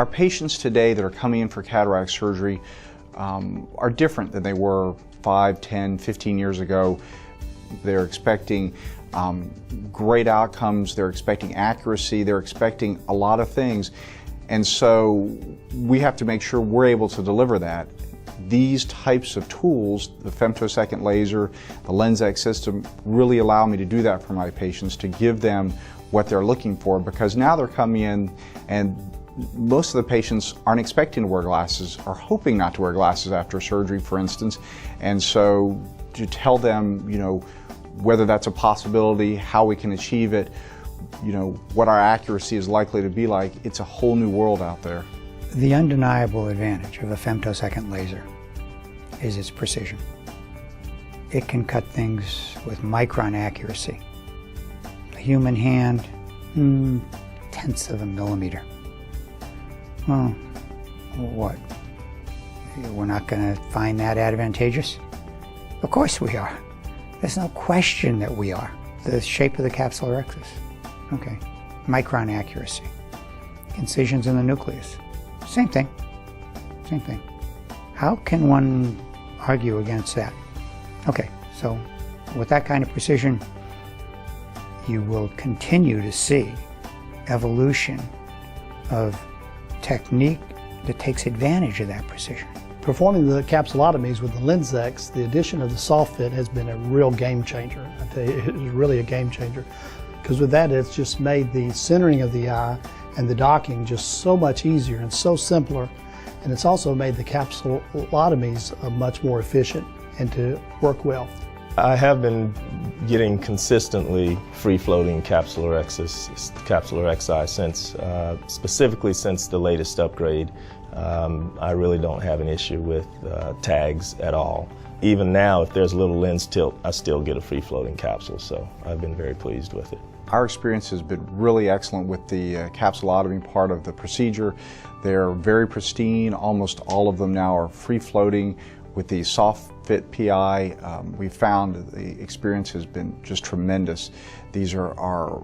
Our patients today that are coming in for cataract surgery are different than they were 5, 10, 15 years ago. They're expecting great outcomes, they're expecting accuracy, they're expecting a lot of things. And so we have to make sure we're able to deliver that. These types of tools, the femtosecond laser, the LenSx system, really allow me to do that for my patients, to give them what they're looking for, because now they're coming in and most of the patients aren't expecting to wear glasses or hoping not to wear glasses after surgery, for instance. And so to tell them, whether that's a possibility, how we can achieve it, what our accuracy is likely to be like, it's a whole new world out there. The undeniable advantage of a femtosecond laser is its precision. It can cut things with micron accuracy. A human hand, tenths of a millimeter. Well, what? We're not going to find that advantageous? Of course we are. There's no question that we are. The shape of the capsular rexus. Okay. Micron accuracy. Incisions in the nucleus. Same thing. Same thing. How can one argue against that? Okay, so with that kind of precision, you will continue to see evolution of technique that takes advantage of that precision. Performing the capsulotomies with the LenSx, the addition of the soft fit has been a real game changer. I tell you, it is really a game changer. Because with that, it's just made the centering of the eye and the docking just so much easier and so simpler. And it's also made the capsulotomies much more efficient and to work well. I have been getting consistently free-floating capsular Xi since, specifically since the latest upgrade. I really don't have an issue with tags at all. Even now, if there's a little lens tilt, I still get a free-floating capsule, so I've been very pleased with it. Our experience has been really excellent with the capsulotomy part of the procedure. They're very pristine. Almost all of them now are free-floating. With the soft fit PI, we found the experience has been just tremendous. These are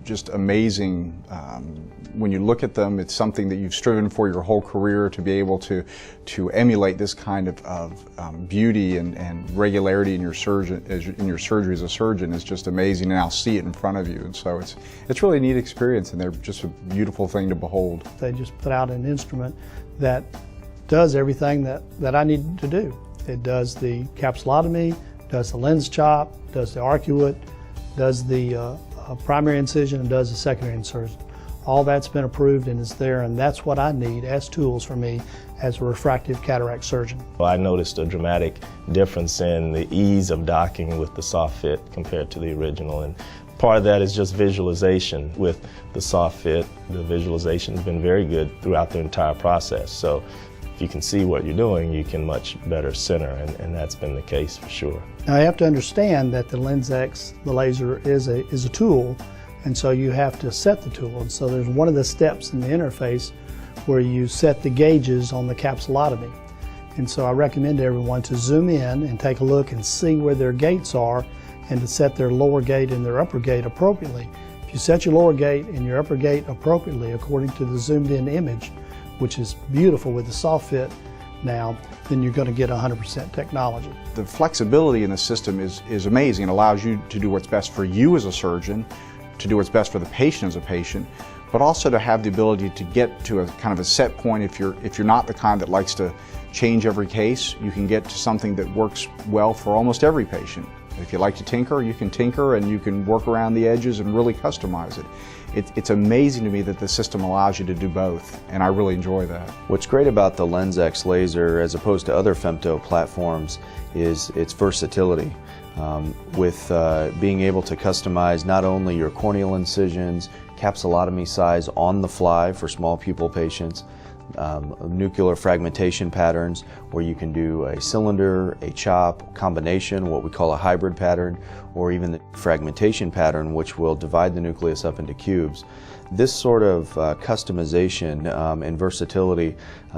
just amazing. When you look at them, it's something that you've striven for your whole career, to be able to emulate this kind of beauty and regularity in your surgery as a surgeon is just amazing. And now see it in front of you, and so it's really a neat experience, and they're just a beautiful thing to behold. They just put out an instrument that does everything that I need to do. It does the capsulotomy, does the lens chop, does the arcuate, does the primary incision, and does the secondary incision. All that's been approved and is there, and that's what I need as tools for me as a refractive cataract surgeon. Well, I noticed a dramatic difference in the ease of docking with the soft fit compared to the original, and part of that is just visualization. With the soft fit, the visualization has been very good throughout the entire process. So if you can see what you're doing, you can much better center, and that's been the case for sure. Now you have to understand that the LenSx, the laser, is a tool, and so you have to set the tool. And so there's one of the steps in the interface where you set the gauges on the capsulotomy. And so I recommend to everyone to zoom in and take a look and see where their gates are, and to set their lower gate and their upper gate appropriately. If you set your lower gate and your upper gate appropriately according to the zoomed in image, which is beautiful with the soft fit now, then you're going to get 100% technology. The flexibility in the system is amazing. It allows you to do what's best for you as a surgeon, to do what's best for the patient as a patient, but also to have the ability to get to a kind of a set point. If you're not the kind that likes to change every case, you can get to something that works well for almost every patient. If you like to tinker, you can tinker, and you can work around the edges and really customize it. It's amazing to me that the system allows you to do both, and I really enjoy that. What's great about the LenSx laser, as opposed to other femto platforms, is its versatility. With being able to customize not only your corneal incisions, capsulotomy size on the fly for small pupil patients, nuclear fragmentation patterns where you can do a cylinder, a chop combination, what we call a hybrid pattern, or even the fragmentation pattern, which will divide the nucleus up into cubes. This sort of customization and versatility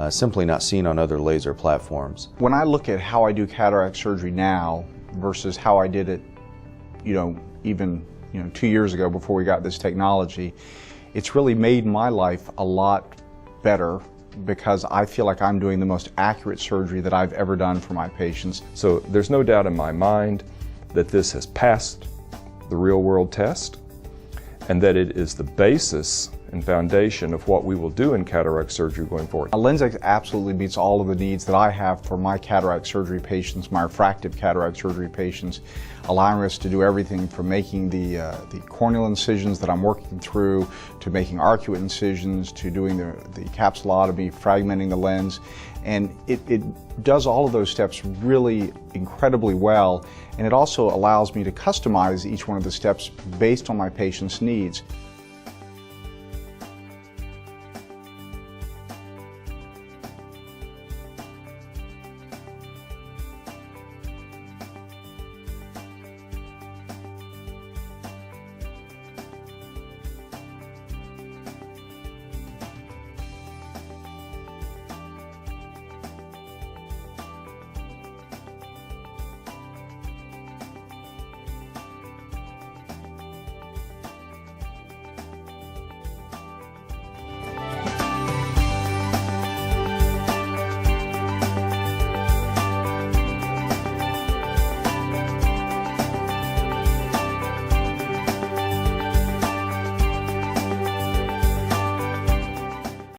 simply not seen on other laser platforms. When I look at how I do cataract surgery now versus how I did it, even 2 years ago before we got this technology, it's really made my life a lot better because I feel like I'm doing the most accurate surgery that I've ever done for my patients. So there's no doubt in my mind that this has passed the real-world test and that it is the basis and foundation of what we will do in cataract surgery going forward. LenSx absolutely meets all of the needs that I have for my cataract surgery patients, my refractive cataract surgery patients, allowing us to do everything from making the corneal incisions that I'm working through, to making arcuate incisions, to doing the capsulotomy, fragmenting the lens. And it does all of those steps really incredibly well, and it also allows me to customize each one of the steps based on my patient's needs.